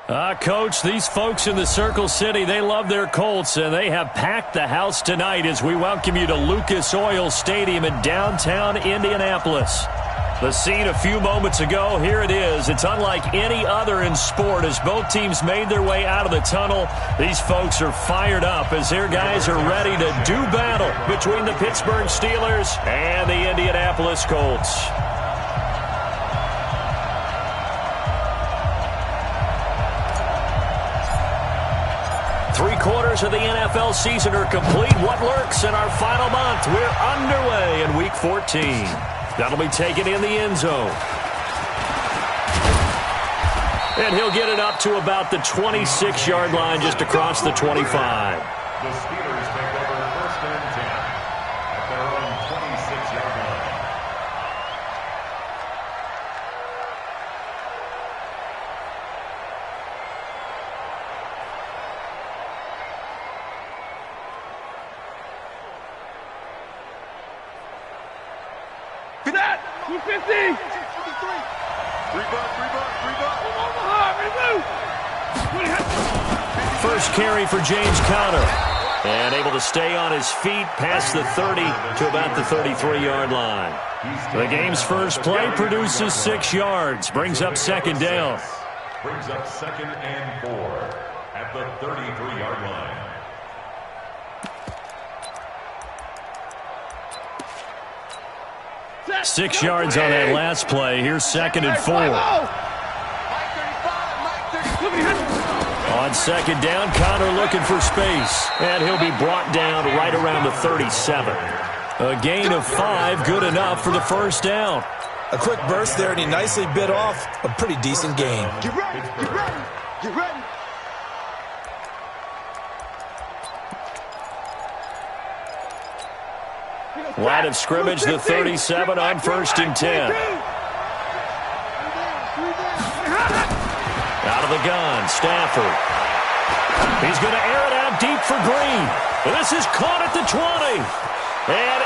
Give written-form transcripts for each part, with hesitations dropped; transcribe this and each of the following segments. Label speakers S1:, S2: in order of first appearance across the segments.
S1: Coach, these folks in the Circle City, they love their Colts, and they have packed the house tonight as we welcome you to Lucas Oil Stadium in downtown Indianapolis. The scene a few moments ago, here it is. It's unlike any other in sport as both teams made their way out of the tunnel. These folks are fired up as their guys are ready to do battle between the Pittsburgh Steelers and the Indianapolis Colts. Three-quarters of the NFL season are complete. What lurks in our final month? We're underway in Week 14. That'll be taken in the end zone. And he'll get it up to about the 26-yard line just across the 25.
S2: The Steelers take over first and 10 at their own 26-yard line.
S3: That 250. 3
S1: First carry for James Conner. And able to stay on his feet past the 30 to about the 33-yard line. The game's first play produces 6 yards. Brings up second down.
S2: Brings up second and 4 at the 33-yard line.
S1: 6 yards on that last play. Here's second and 4. On second down, Conner looking for space. And he'll be brought down right around the 37. A gain of 5, good enough for the first down.
S4: A quick burst there, and he nicely bit off a pretty decent gain.
S3: Get ready, get ready, get ready.
S1: Line of scrimmage, the 37 on first and 10. Out of the gun, Stafford. He's going to air it out deep for Green. This is caught at the 20. And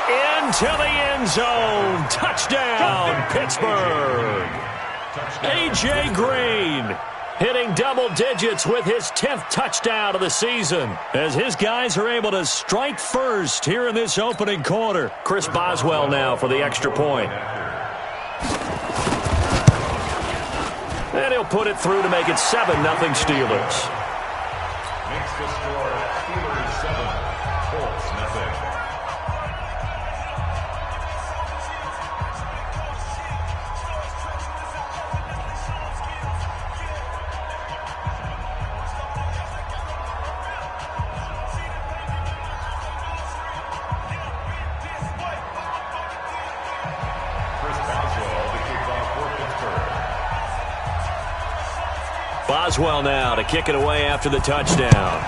S1: into the end zone. Touchdown, Pittsburgh. A.J. Green hitting double digits with his 10th touchdown of the season as his guys are able to strike first here in this opening quarter. Chris Boswell now for the extra point. And he'll put it through to make it 7-0 Steelers.
S2: Makes the score Steelers 7, Colts nothing.
S1: Boswell now to kick it away after the touchdown.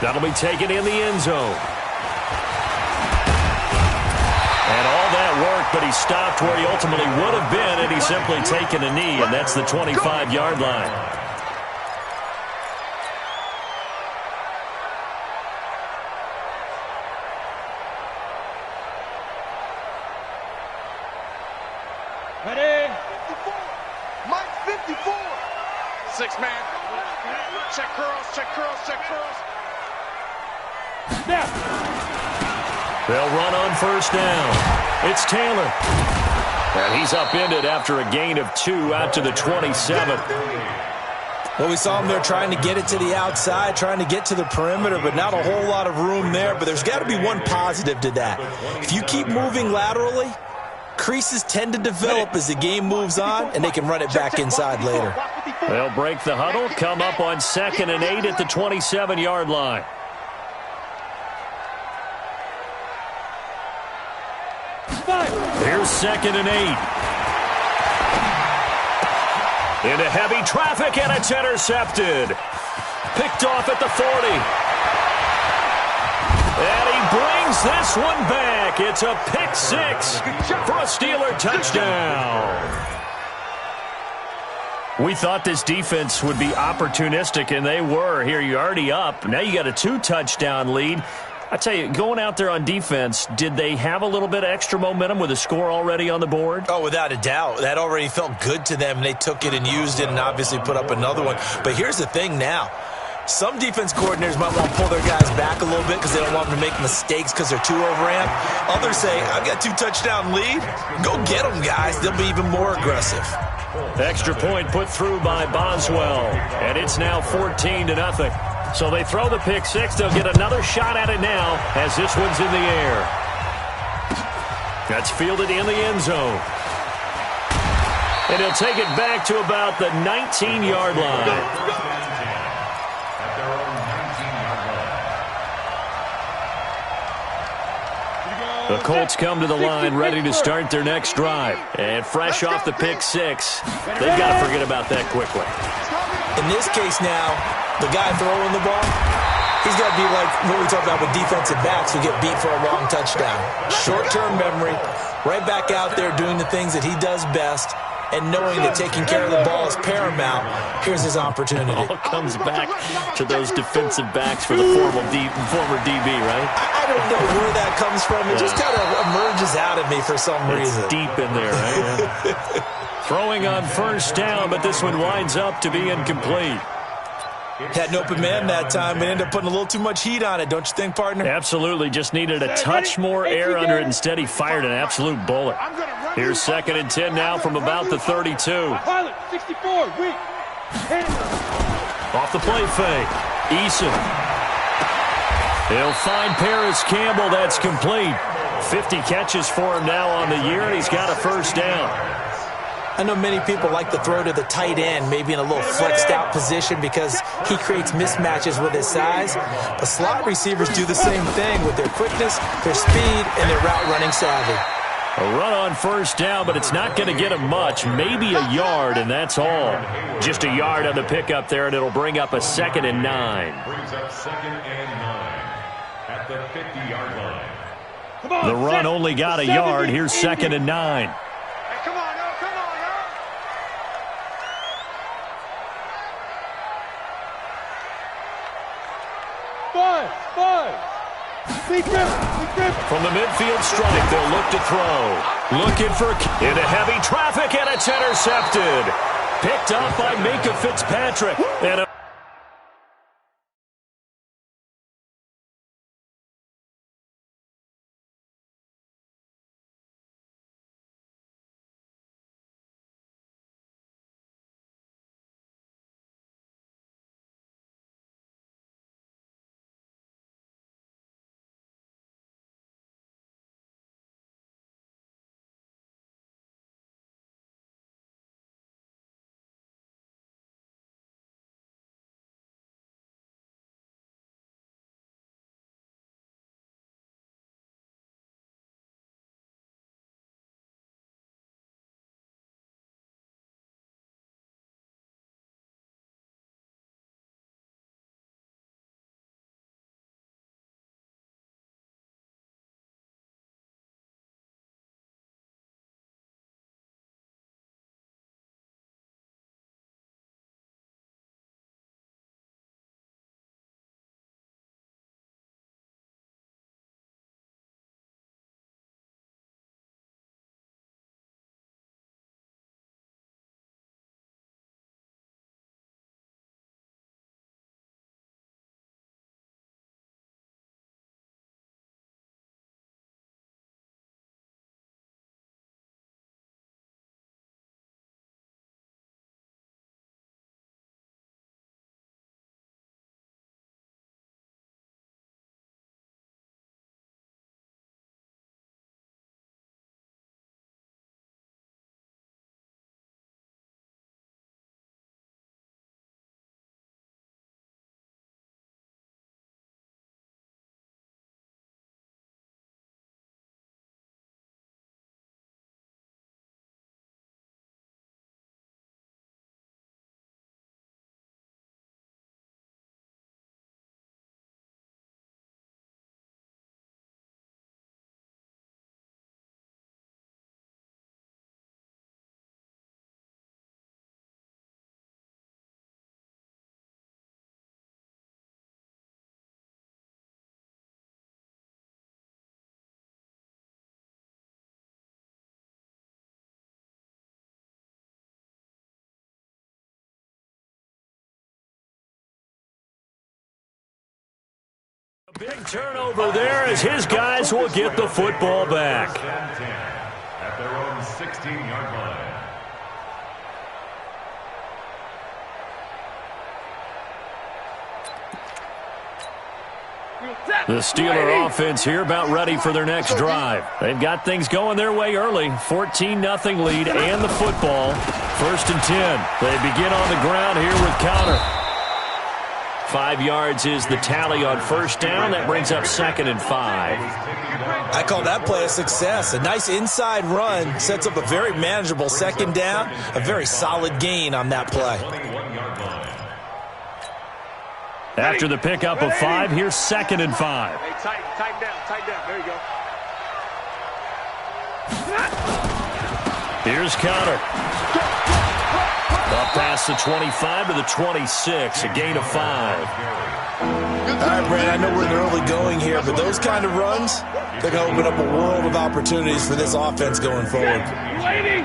S1: That'll be taken in the end zone. And all that work, but he stopped where he ultimately would have been had he simply taken a knee, and that's the 25-yard line.
S3: Ready? 54. Mike 54. 6-man. Check curls, check curls, check curls. Snap.
S1: They'll run on first down. It's Taylor. And he's upended after a gain of 2 out to the 27.
S4: Well, we saw him there trying to get it to the outside, trying to get to the perimeter, but not a whole lot of room there. But there's got to be one positive to that. If you keep moving laterally, creases tend to develop as the game moves on, and they can run it back inside later.
S1: They'll break the huddle, come up on 2nd and 8 at the 27-yard line. Here's 2nd and 8. Into heavy traffic, and it's intercepted. Picked off at the 40. And he brings this one back. It's a pick 6 for a Steeler touchdown. We thought this defense would be opportunistic, and they were. Here, you're already up. Now you got a 2-touchdown lead. I tell you, going out there on defense, did they have a little bit of extra momentum with a score already on the board?
S4: Oh, without a doubt. That already felt good to them, and they took it and used it and obviously put up another one. But here's the thing now. Some defense coordinators might want to pull their guys back a little bit because they don't want them to make mistakes because they're too overamped. Others say, I've got 2-touchdown lead. Go get them, guys. They'll be even more aggressive.
S1: Extra point put through by Boswell, and it's now 14-0. So they throw the pick six. They'll get another shot at it now as this one's in the air. That's fielded in the end zone. And he'll take it back to about the 19-yard line. The Colts come to the line ready to start their next drive. And fresh off the pick six, they've got to forget about that quickly.
S4: In this case now, the guy throwing the ball, he's got to be like what we talked about with defensive backs who get beat for a long touchdown. Short-term memory, right back out there doing the things that he does best, and knowing that taking care of the ball is paramount. Here's his opportunity.
S1: All comes back to those defensive backs for the former DB, right?
S4: I don't know where that comes from. It just kind of emerges out of me for some reason.
S1: It's deep in there, right? Throwing on first down, but this one winds up to be incomplete.
S4: Had an open man that time, but ended up putting a little too much heat on it, don't you think, partner?
S1: Absolutely. Just needed a touch more air under it. Instead, he fired an absolute bullet. Here's 2nd and 10 now from about the 32.
S3: 64, weak.
S1: Off the play fake. Eason. He'll find Paris Campbell. That's complete. 50 catches for him now on the year, and he's got a first down.
S4: I know many people like to throw to the tight end, maybe in a little flexed out position because he creates mismatches with his size. But slot receivers do the same thing with their quickness, their speed, and their route running savvy.
S1: A run on first down, but it's not going to get him much. Maybe a yard, and that's all. Just a yard on the pickup there, and it'll bring up a 2nd and 9.
S2: Brings up 2nd and 9 at the 50-yard line.
S1: The run only got a yard. Here's 2nd and 9.
S3: Come on, now, come on, now. Five.
S1: From the midfield strike, they'll look to throw. Looking for into heavy traffic, and it's intercepted. Picked up by Minkah Fitzpatrick. And Big turnover there as his guys will get the football back.
S2: At their own 16-yard line.
S1: The Steeler offense here about ready for their next drive. They've got things going their way early. 14-0 lead and the football. 1st and 10. They begin on the ground here with Connor. 5 yards is the tally on 1st down. That brings up 2nd and 5.
S4: I call that play a success. A nice inside run sets up a very manageable 2nd down. A very solid gain on that play.
S1: After the pickup of 5, here's 2nd and 5.
S3: Hey, tighten down. There you go.
S1: Here's Connor. Up past the 25 to the 26, a gain of 5.
S4: All right, Brad, I know we're in the early going here, but those kind of runs, they're going to open up a world of opportunities for this offense going forward.
S3: Ladies!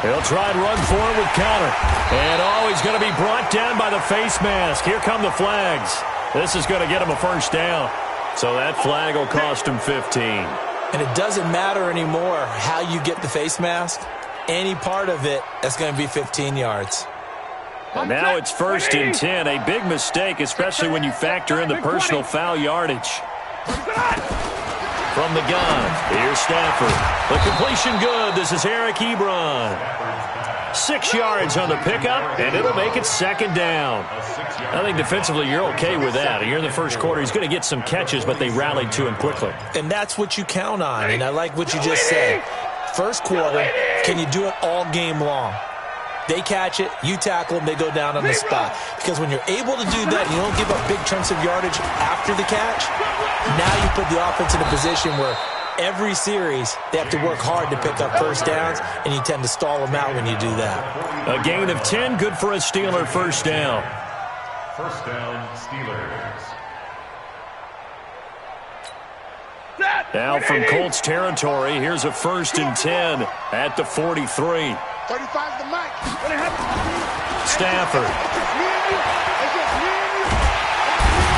S1: He'll try and run forward with Connor. And, he's going to be brought down by the face mask. Here come the flags. This is going to get him a 1st down. So that flag will cost him 15.
S4: And it doesn't matter anymore how you get the face mask. Any part of it, that's going to be 15 yards.
S1: And now it's 1st and 10. A big mistake, especially when you factor in the personal foul yardage. From the gun, here's Stafford. The completion good. This is Eric Ebron. 6 yards on the pickup, and it'll make it 2nd down. I think defensively you're okay with that. Here in the 1st quarter, he's going to get some catches, but they rallied to him quickly.
S4: And that's what you count on, and I like what you just said. 1st quarter, can you do it all game long? They catch it, you tackle them, they go down on the spot. Because when you're able to do that, you don't give up big chunks of yardage after the catch, now you put the offense in a position where every series they have to work hard to pick up 1st downs, and you tend to stall them out when you do that.
S1: A gain of 10, good for a Steeler 1st down.
S2: 1st down, Steelers.
S1: Now from Colts territory, here's a 1st and 10 at the 43.
S3: 35's the mic.
S1: Stafford.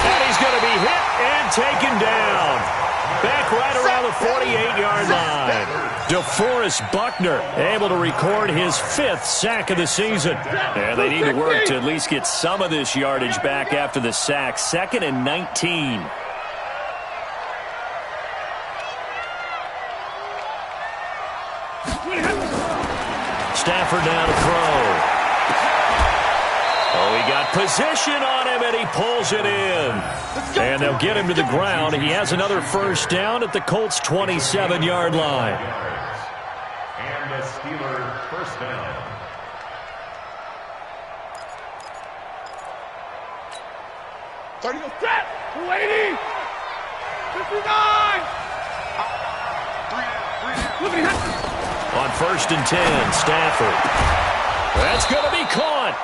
S1: And he's going to be hit and taken down. Back right around the 48-yard line. DeForest Buckner able to record his 5th sack of the season. And they need to work to at least get some of this yardage back after the sack. 2nd and 19. Stafford now to throw. Oh, he got position on him, and he pulls it in. And they'll get him to the ground. He has another 1st down at the Colts' 27-yard line.
S2: And the Steeler 1st down.
S3: Set! 280! 59!
S1: On 1st and 10, Stafford. That's going to be caught.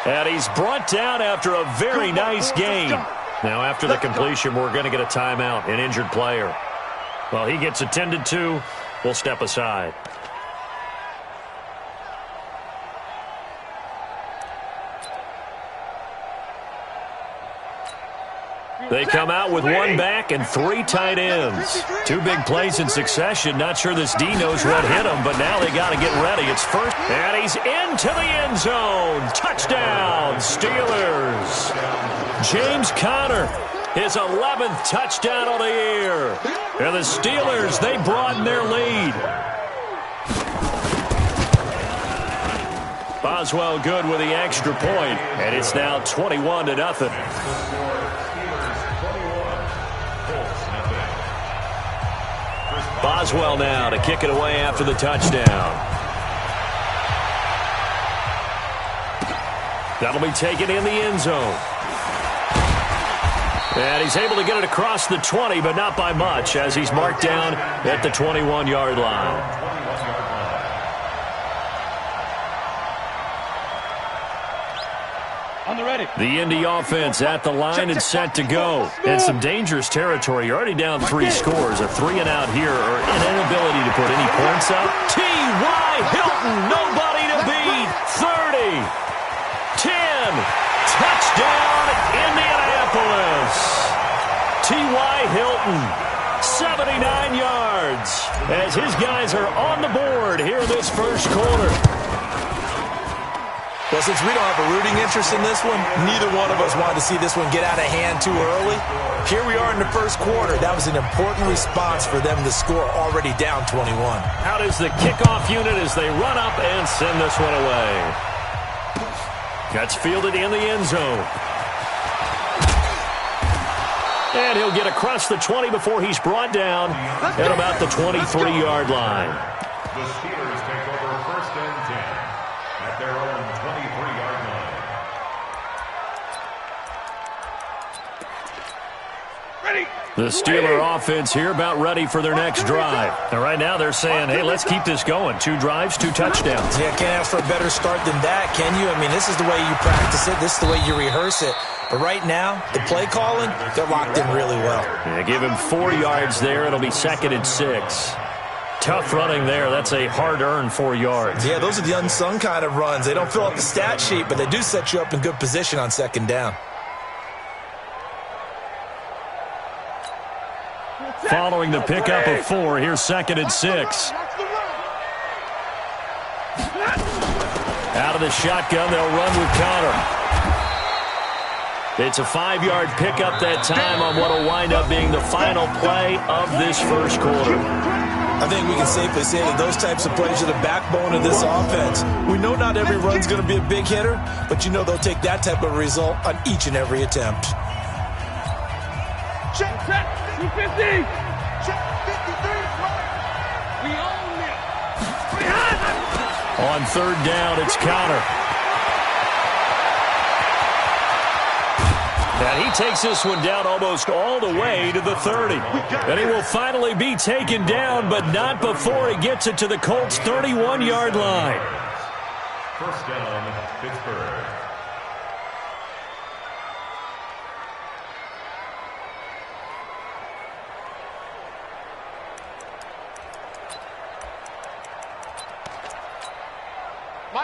S1: And he's brought down after a very nice gain. Now, after the completion, we're going to get a timeout, an injured player. Well, he gets attended to. We'll step aside. They come out with 1 back and 3 tight ends. 2 big plays in succession. Not sure this D knows what hit him, but now they got to get ready. It's 1st, and he's into the end zone. Touchdown, Steelers. James Conner, his 11th touchdown of the year. And the Steelers, they broaden their lead. Boswell good with the extra point, and it's now 21-0. Boswell now to kick it away after the touchdown. That'll be taken in the end zone. And he's able to get it across the 20, but not by much, as he's marked down at the 21-yard line.
S3: On the ready.
S1: The Indy offense at the line and set to go. And some dangerous territory. You're already down 3 scores. A 3-and-out here, or an inability to put any points up. T.Y. Hilton, nobody to beat. 30, 10, Hilton. 79 yards as his guys are on the board here in this first quarter.
S4: Well, since we don't have a rooting interest in this one, neither one of us wanted to see this one get out of hand too early. Here we are in the first quarter. That was an important response for them to score already down 21.
S1: Out is the kickoff unit as they run up and send this one away. Gets fielded in the end zone. And he'll get across the 20 before he's brought down at about the 23-yard line.
S2: The Steelers take over first and 10 at their own 23-yard line.
S3: Ready.
S1: The Steeler offense here about ready for their next drive. And right now they're saying, hey, let's keep this going. 2 drives, 2 touchdowns.
S4: Yeah, can't ask for a better start than that, can you? I mean, this is the way you practice it. This is the way you rehearse it. But right now, the play calling, they're locked in really well.
S1: Yeah, give him 4 yards there. It'll be 2nd and 6. Tough running there. That's a hard-earned 4 yards.
S4: Yeah, those are the unsung kind of runs. They don't fill up the stat sheet, but they do set you up in good position on 2nd down.
S1: Following the pickup of 4, here's 2nd and 6. Out of the shotgun, they'll run with Connor. It's a 5-yard pickup that time on what will wind up being the final play of this first quarter.
S4: I think we can safely say that those types of plays are the backbone of this offense. We know not every run's going to be a big hitter, but you know they'll take that type of result on each and every attempt.
S3: Check, 250. Check, 53. We own it.
S1: On 3rd down, it's Connor. And he takes this one down almost all the way to the 30. And he will finally be taken down, but not before he gets it to the Colts' 31-yard line.
S2: First down, Pittsburgh.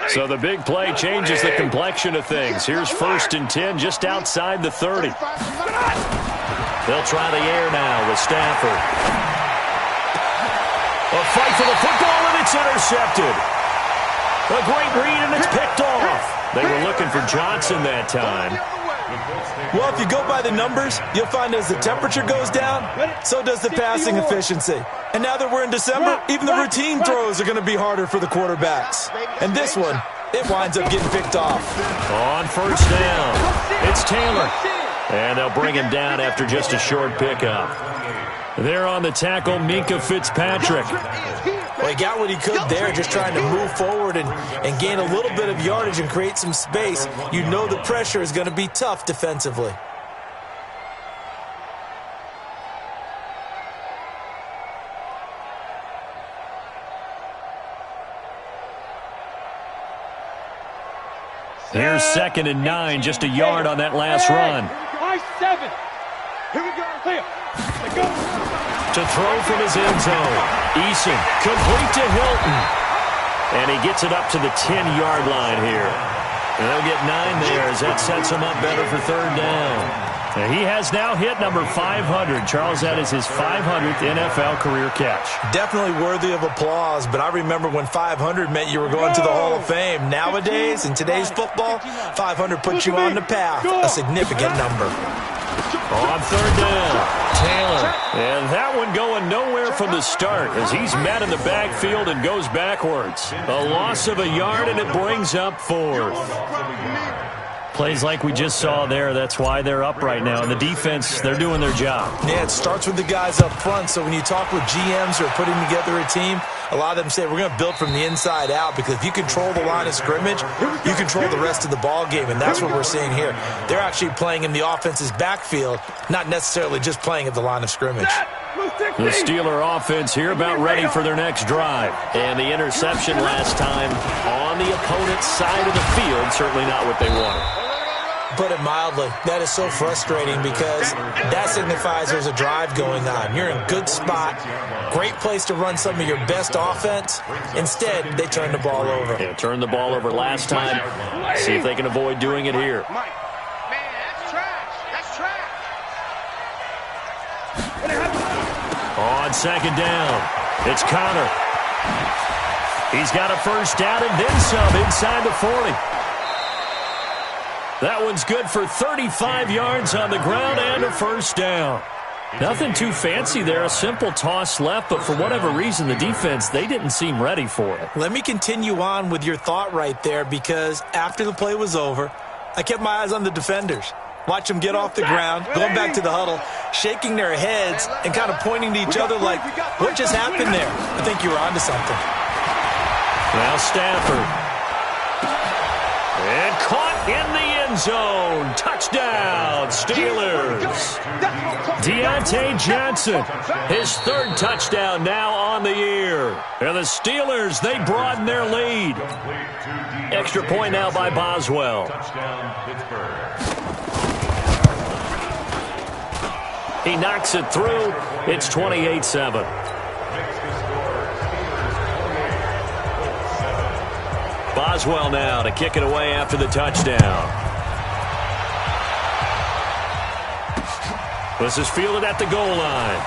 S1: So the big play changes the complexion of things. Here's 1st and 10 just outside the 30. They'll try the air now with Stafford. A fight for the football, and it's intercepted. A great read, and it's picked off. They were looking for Johnson that time.
S4: Well, if you go by the numbers, you'll find as the temperature goes down, so does the passing efficiency. And now that we're in December, even the routine throws are going to be harder for the quarterbacks. And this one, it winds up getting picked off.
S1: On 1st down, it's Taylor. And they'll bring him down after just a short pickup. There on the tackle, Minkah Fitzpatrick.
S4: Well, he got what he could there, just trying to move forward and gain a little bit of yardage and create some space. You know the pressure is going to be tough defensively.
S1: Here's 2nd and 9, just a yard on that last run.
S3: 7. Here we go. Here. Let's go.
S1: To throw from his end zone. Eason, complete to Hilton. And he gets it up to the 10-yard line here. And they'll get 9 there as that sets him up better for 3rd down. And he has now hit number 500. Charles, that is his 500th NFL career catch.
S4: Definitely worthy of applause, but I remember when 500 meant you were going to the Hall of Fame. Nowadays, in today's football, 500 puts you on the path, a significant number.
S1: On 3rd down, Taylor. And that one going nowhere from the start as he's met in the backfield and goes backwards. A loss of a yard, and it brings up 4th. Plays like we just saw there, that's why they're up right now. And the defense, they're doing their job.
S4: Yeah, it starts with the guys up front. So when you talk with GMs who are putting together a team, a lot of them say we're going to build from the inside out, because if you control the line of scrimmage, you control the rest of the ball game, and that's what we're seeing here. They're actually playing in the offense's backfield, not necessarily just playing at the line of scrimmage.
S1: The Steeler offense here about ready for their next drive. And the interception last time on the opponent's side of the field, certainly not what they wanted.
S4: Put it mildly, that is so frustrating, because that signifies there's a drive going on. You're in a good spot, great place to run some of your best offense. Instead, they turn the ball over.
S1: Yeah, turned the ball over last time. See if they can avoid doing it here.
S3: Man, that's trash. That's trash.
S1: On second down, it's Connor. He's got a first down and then some inside the 40. That one's good for 35 yards on the ground and a first down. Nothing too fancy there, a simple toss left, but for whatever reason, the defense, they didn't seem ready for it.
S4: Let me continue on with your thought right there, because after the play was over, I kept my eyes on the defenders. Watch them get off the ground, going back to the huddle, shaking their heads and kind of pointing to each other like, what just happened there? I think you were onto something.
S1: Now Stafford. And caught in the end zone. Touchdown, Steelers. Deontay Johnson, his third touchdown now on the year. And the Steelers, they broaden their lead. Extra point now by Boswell. He knocks it through. It's 28-7. Boswell now to kick it away after the touchdown. This is fielded at the goal line.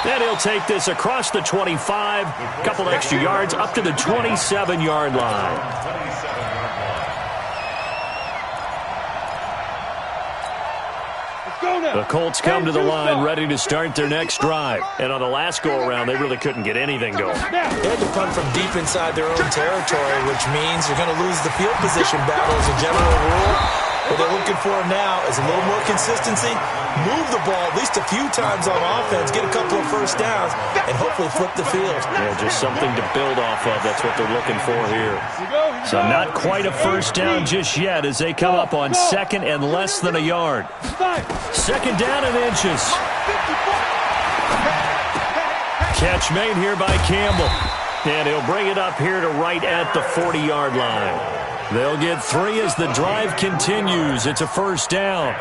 S1: And he'll take this across the 25, a couple extra yards, up to the 27-yard line. The Colts come to the line ready to start their next drive. And on the last go-around, they really couldn't get anything going.
S4: They had to punt from deep inside their own territory, which means you're going to lose the field position battle as a general rule. What they're looking for now is a little more consistency, move the ball at least a few times on offense, get a couple of first downs, and hopefully flip the field.
S1: Yeah, just something to build off of. That's what they're looking for here. So not quite a first down just yet as they come up on second and less than a yard. Second down and inches. Catch made here by Campbell. And he'll bring it up here to right at the 40-yard line. They'll get 3 as the drive continues. It's a first down.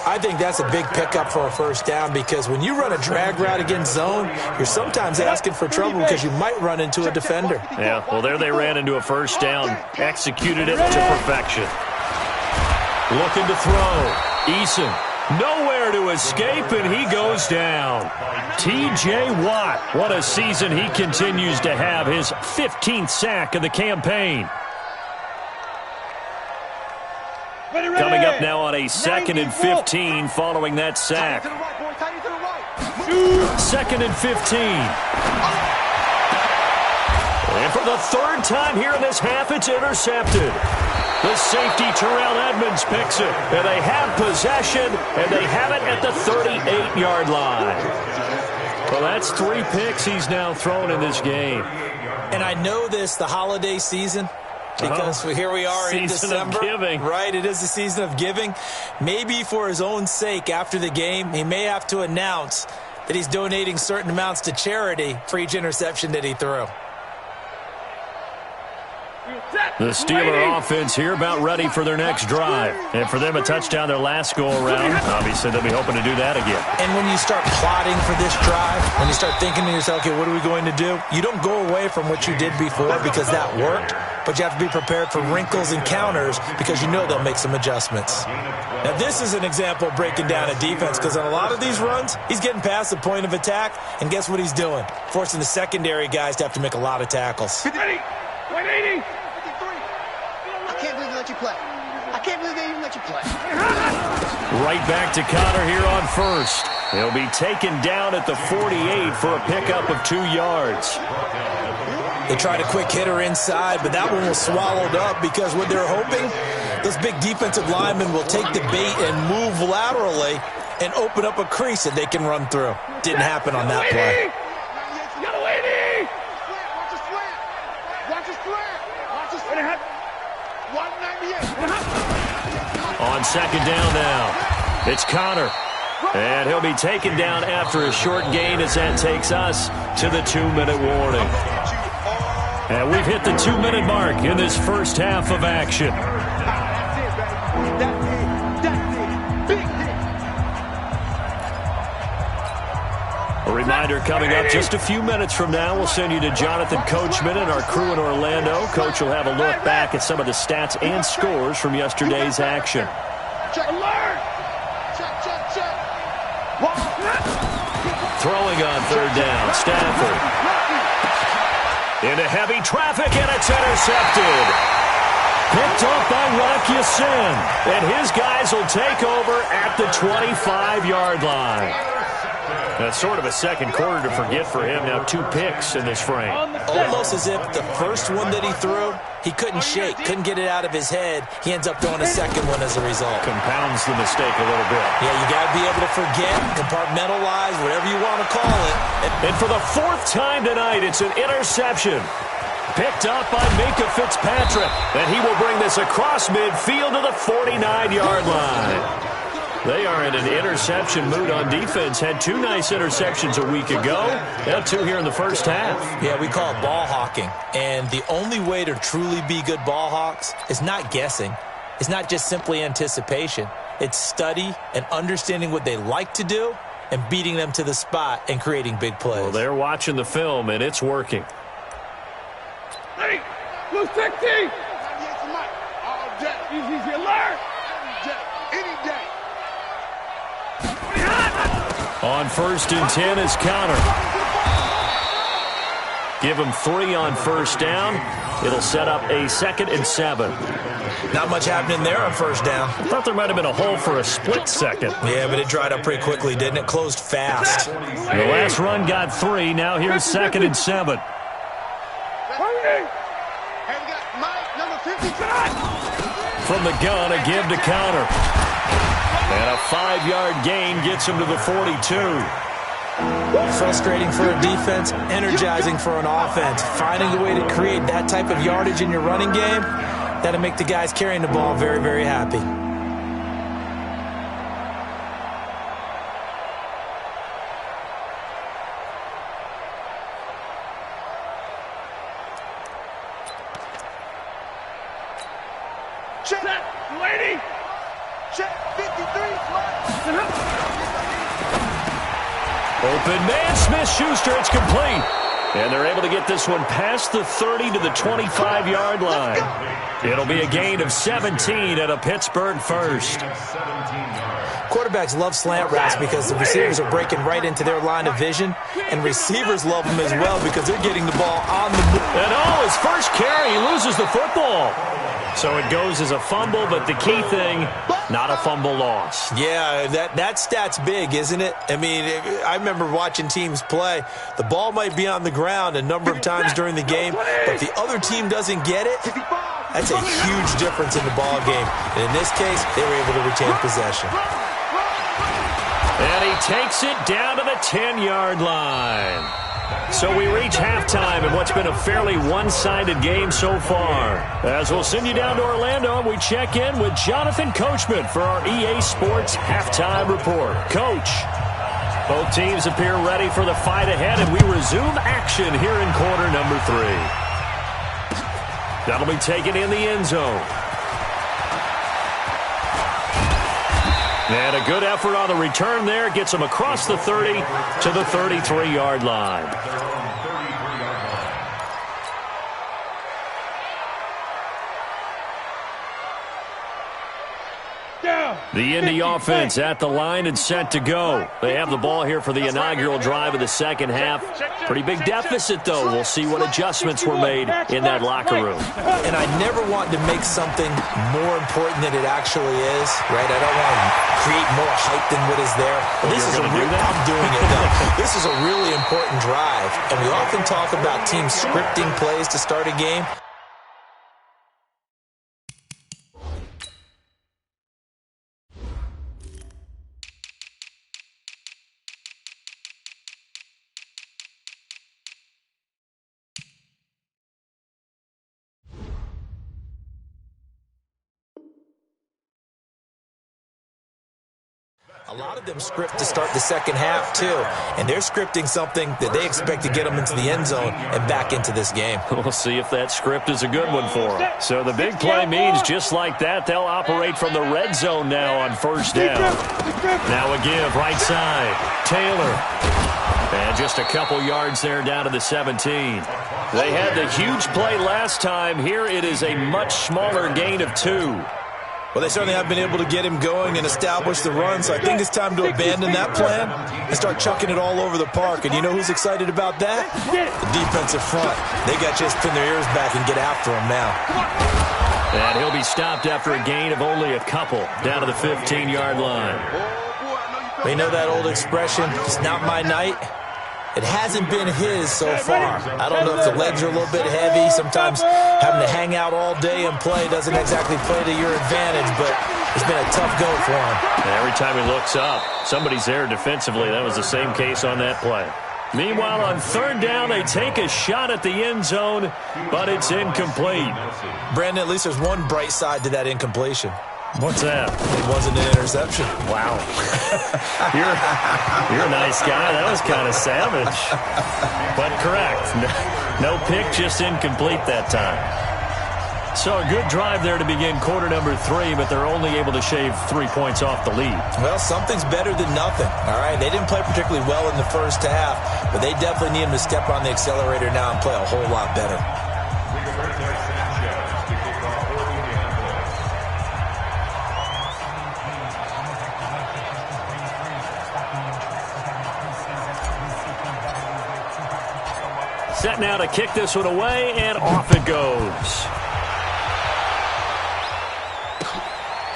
S4: I think that's a big pickup for a first down, because when you run a drag route against zone, you're sometimes asking for trouble because you might run into a defender.
S1: Yeah, well, there they ran into a first down, executed it to perfection. Looking to throw. Eason, nowhere to escape, and he goes down. T.J. Watt, what a season he continues to have, his 15th sack of the campaign. Coming up now on a 2nd and 15 following that sack. 2nd and 15. And for the 3rd time here in this half, it's intercepted. The safety, Terrell Edmonds, picks it. And they have possession, and they have it at the 38-yard line. Well, that's 3 picks he's now thrown in this game.
S4: And I know this, the holiday season, because here we are in December.
S1: Season of giving.
S4: Right, it is the season of giving. Maybe for his own sake after the game, he may have to announce that he's donating certain amounts to charity for each interception that he threw.
S1: The Steeler offense here about ready for their next drive. And for them, a touchdown their last go-around. Obviously, they'll be hoping to do that again.
S4: And when you start plotting for this drive, when you start thinking to yourself, okay, what are we going to do? You don't go away from what you did before because that worked, but you have to be prepared for wrinkles and counters because you know they'll make some adjustments. Now, this is an example of breaking down a defense, because on a lot of these runs, he's getting past the point of attack, and guess what he's doing? Forcing the secondary guys to have to make a lot of tackles.
S3: 180! 180!
S5: I can't believe they let you play. I can't believe they even let you play.
S1: Right back to Connor here on first. He'll be taken down at the 48 for a pickup of 2 yards.
S4: They tried a quick hitter inside, but that one was swallowed up because what they're hoping, those big defensive linemen will take the bait and move laterally and open up a crease that they can run through. Didn't happen on that play.
S3: You got a lady! Watch the slant! Watch the slant! Watch the slant! 198!
S1: On second down now, it's Connor. And he'll be taken down after a short gain as that takes us to the 2-minute warning. And we've hit the 2-minute mark in this first half of action. A reminder coming up just a few minutes from now, we'll send you to Jonathan Coachman and our crew in Orlando. Coach will have a look back at some of the stats and scores from yesterday's action.
S3: Check alert! Check, check, check!
S1: throwing on third down. Stafford. Into heavy traffic, and it's intercepted. Picked off by Rocky Sin. And his guys will take over at the 25-yard line. That's sort of a second quarter to forget for him. Now 2 picks in this frame.
S4: Almost as if the first one that he threw, he couldn't shake, couldn't get it out of his head. He ends up throwing a second one as a result.
S1: Compounds the mistake a little bit.
S4: Yeah, you got to be able to forget, compartmentalize, whatever you want to call it.
S1: And for the 4th time tonight, it's an interception. Picked up by Minka Fitzpatrick. And he will bring this across midfield to the 49-yard line. They are in an interception mood on defense. Had 2 nice interceptions a week ago. Now 2 here in the first half.
S4: Yeah, we call it ball hawking. And the only way to truly be good ball hawks is not guessing. It's not just simply anticipation. It's study and understanding what they like to do and beating them to the spot and creating big plays.
S1: Well, they're watching the film, and it's working.
S3: Hey, blue 16! All day. Easy alert! Every day. Any day.
S1: On 1st and 10 is counter. Give him 3 on 1st down. It'll set up a 2nd and 7.
S4: Not much happening there on 1st down.
S1: I thought there might have been a hole for a split second.
S4: Yeah, but it dried up pretty quickly, didn't it? Closed fast.
S1: The last run got 3. Now here's 2nd and 7.
S3: Hurry!
S5: Hey, we got Mike, number 50.
S1: From the gun, a give to counter. And a 5-yard gain gets him to the 42.
S4: Frustrating for a defense, energizing for an offense. Finding a way to create that type of yardage in your running game, that'll make the guys carrying the ball very, very happy.
S3: Check that, lady!
S5: Check 53.
S1: Open man, Smith-Schuster, it's complete. And they're able to get this one past the 30 to the 25-yard line. It'll be a gain of 17 at a Pittsburgh first.
S4: Quarterbacks love slant routes because the receivers are breaking right into their line of vision, and receivers love them as well because they're getting the ball on the move.
S1: And his first carry, he loses the football. So it goes as a fumble, but the key thing, not a fumble loss.
S4: Yeah, that stat's big, isn't it? I mean, I remember watching teams play. The ball might be on the ground a number of times during the game, but the other team doesn't get it. That's a huge difference in the ball game. And in this case, they were able to retain possession.
S1: And he takes it down to the 10-yard line. So we reach halftime in what's been a fairly one-sided game so far. As we'll send you down to Orlando, and we check in with Jonathan Coachman for our EA Sports Halftime Report. Coach, both teams appear ready for the fight ahead, and we resume action here in quarter number 3. That'll be taken in the end zone. And a good effort on the return there. Gets him across the 30 to the 33-yard line. The Indy offense at the line and set to go. They have the ball here for the inaugural drive of the second half. Pretty big deficit, though. We'll see what adjustments were made in that locker room.
S4: And I never want to make something more important than it actually is, right? I don't want to create more hype than what is there. This is I'm doing it, though. This is a really important drive. And we often talk about teams scripting plays to start a game. A lot of them script to start the second half, too. And they're scripting something that they expect to get them into the end zone and back into this game.
S1: We'll see if that script is a good one for them. So the big play means just like that, they'll operate from the red zone now on first down. Now a give, right side. Taylor. And just a couple yards there down to the 17. They had the huge play last time. Here it is a much smaller gain of 2.
S4: Well, they certainly have been able to get him going and establish the run, so I think it's time to abandon that plan and start chucking it all over the park. And you know who's excited about that? The defensive front. They got just pin their ears back and get after him now.
S1: And he'll be stopped after a gain of only a couple down to the 15-yard line.
S4: You know that old expression, it's not my night? It hasn't been his so far. I don't know if the legs are a little bit heavy. Sometimes having to hang out all day and play doesn't exactly play to your advantage, but it's been a tough go for him.
S1: And every time he looks up, somebody's there defensively. That was the same case on that play. Meanwhile, on third down, they take a shot at the end zone, but it's incomplete.
S4: Brandon, at least there's one bright side to that incompletion.
S1: What's that?
S4: It wasn't an interception.
S1: Wow. You're a nice guy. That was kind of savage. But correct. No pick, just incomplete that time. So a good drive there to begin quarter number 3, but they're only able to shave 3 points off the lead.
S4: Well, something's better than nothing, all right? They didn't play particularly well in the first half, but they definitely need him to step on the accelerator now and play a whole lot better.
S1: Set now to kick this one away, and off it goes.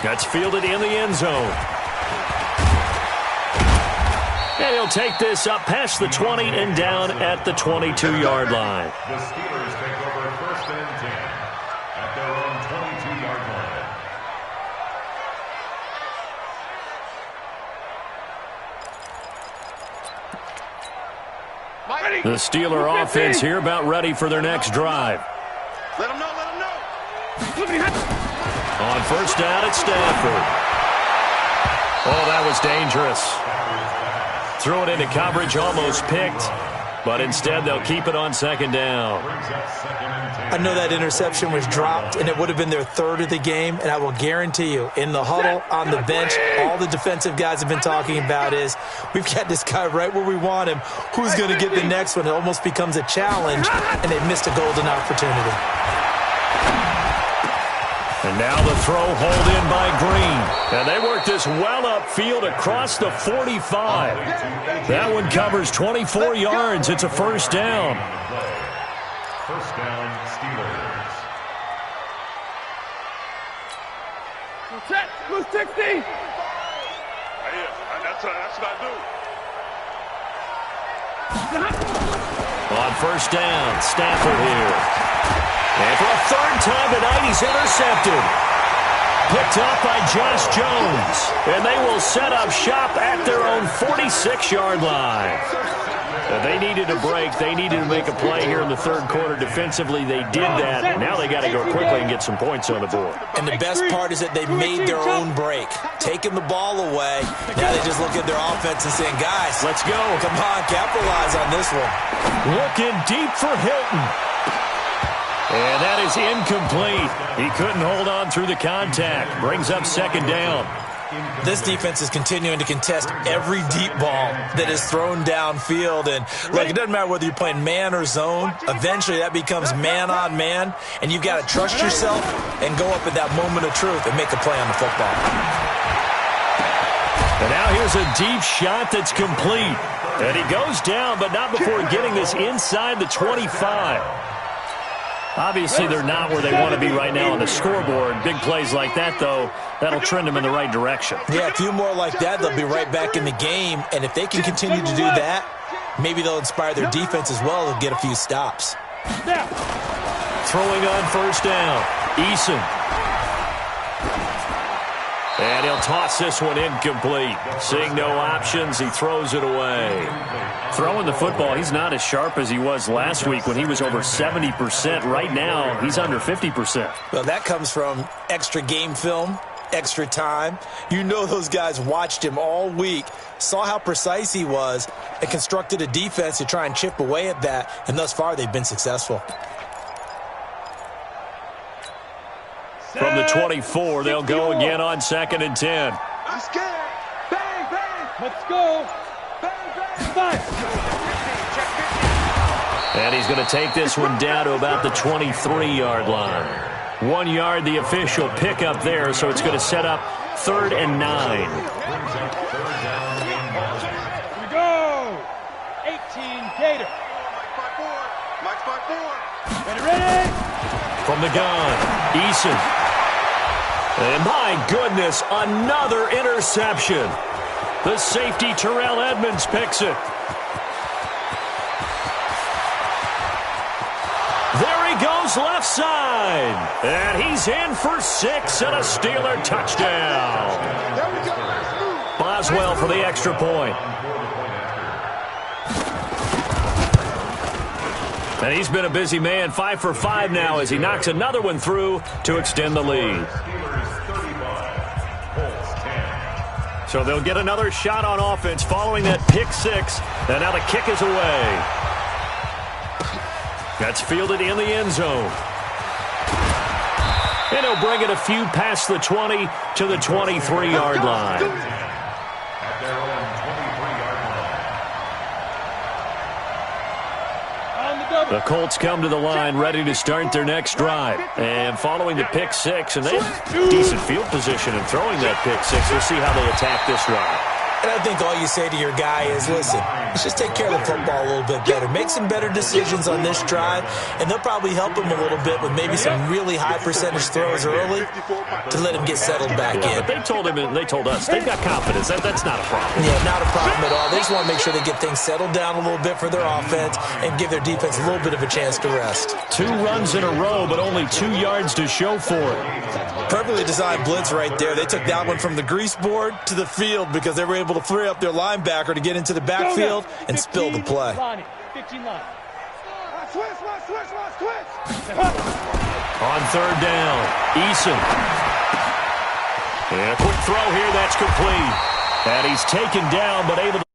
S1: That's fielded in the end zone. And he'll take this up past the 20 and down at the 22-yard line.
S2: The Steelers take over first and 10 at their own 22-yard line.
S1: The Steeler offense here about ready for their next drive.
S3: Let them know, let them know.
S1: On first down, it's Stafford. Oh, that was dangerous. Threw it into coverage, almost picked, but instead they'll keep it on second down.
S4: I know that interception was dropped, and it would have been their third of the game, and I will guarantee you, in the huddle, on the bench, all the defensive guys have been talking about is, we've got this guy right where we want him. Who's going to get the next one? It almost becomes a challenge, and they've missed a golden opportunity.
S1: And now the throw hauled in by Green. And they work this well upfield across the 45. That one covers 24 yards. It's a first down.
S2: First down, Steelers.
S3: Set, blue 60. That's what I do.
S1: On first down, Stafford here. And for a third time tonight, he's intercepted. Picked up by Josh Jones. And they will set up shop at their own 46-yard line. They needed a break. They needed to make a play here in the third quarter. Defensively, they did that. Now they got to go quickly and get some points on the board.
S4: And the best part is that they made their own break. Taking the ball away. Now they just look at their offense and saying, guys,
S1: let's go.
S4: Come on, capitalize on this one.
S1: Looking deep for Hilton. And that is incomplete. He couldn't hold on through the contact. Brings up second down.
S4: This defense is continuing to contest every deep ball that is thrown downfield. And, look, it doesn't matter whether you're playing man or zone. Eventually that becomes man on man. And you've got to trust yourself and go up at that moment of truth and make a play on the football.
S1: And now here's a deep shot that's complete. And he goes down, but not before getting this inside the 25. Obviously, they're not where they want to be right now on the scoreboard. Big plays like that, though, that'll trend them in the right direction.
S4: Yeah, a few more like that, they'll be right back in the game. And if they can continue to do that, maybe they'll inspire their defense as well and get a few stops.
S1: Throwing on first down, Eason. And he'll toss this one incomplete. Seeing no options, he throws it away. Throwing the football, he's not as sharp as he was last week when he was over 70%. Right now, he's under 50%.
S4: Well, that comes from extra game film, extra time. You know those guys watched him all week, saw how precise he was, and constructed a defense to try and chip away at that, and thus far they've been successful.
S1: From the 24, they'll go again on second and 10.
S3: I'm scared. Bang, bang. Let's go. Bang, bang.
S1: And he's going to take this one down to about the 23-yard line. 1 yard, the official pickup there, so it's going to set up 3rd and 9.
S2: Brings up 3rd down in Boston.
S3: Here we go. 18 Gator. Mike 5-4. Ready.
S1: From the gun, Eason. And my goodness, another interception. The safety, Terrell Edmonds, picks it. There he goes left side. And he's in for 6 and a Steeler touchdown. Boswell for the extra point. And he's been a busy man, 5 for 5 now as he knocks another one through to extend the lead. So they'll get another shot on offense following that pick 6. And now the kick is away. That's fielded in the end zone. And he'll bring it a few past the 20 to the 23-yard line.
S2: At their own 23-yard line.
S1: The Colts come to the line ready to start their next drive. And following the pick 6, and they have decent field position in throwing that pick 6. We'll see how they attack this drive.
S4: And I think all you say to your guy is, listen, let's just take care of the football a little bit better. Make some better decisions on this drive, and they'll probably help him a little bit with maybe some really high percentage throws early to let him get settled back in.
S1: But they told him, and they told us, they've got confidence. That's not a problem.
S4: Yeah, not a problem at all. They just want to make sure they get things settled down a little bit for their offense and give their defense a little bit of a chance to rest.
S1: 2 runs in a row, but only 2 yards to show for it.
S4: Perfectly designed blitz right there. They took that one from the grease board to the field because they were able to free up their linebacker to get into the backfield and spill the play.
S3: 15 line.
S1: On 3rd down, Eason. And a quick throw here, that's complete. And he's taken down, but able to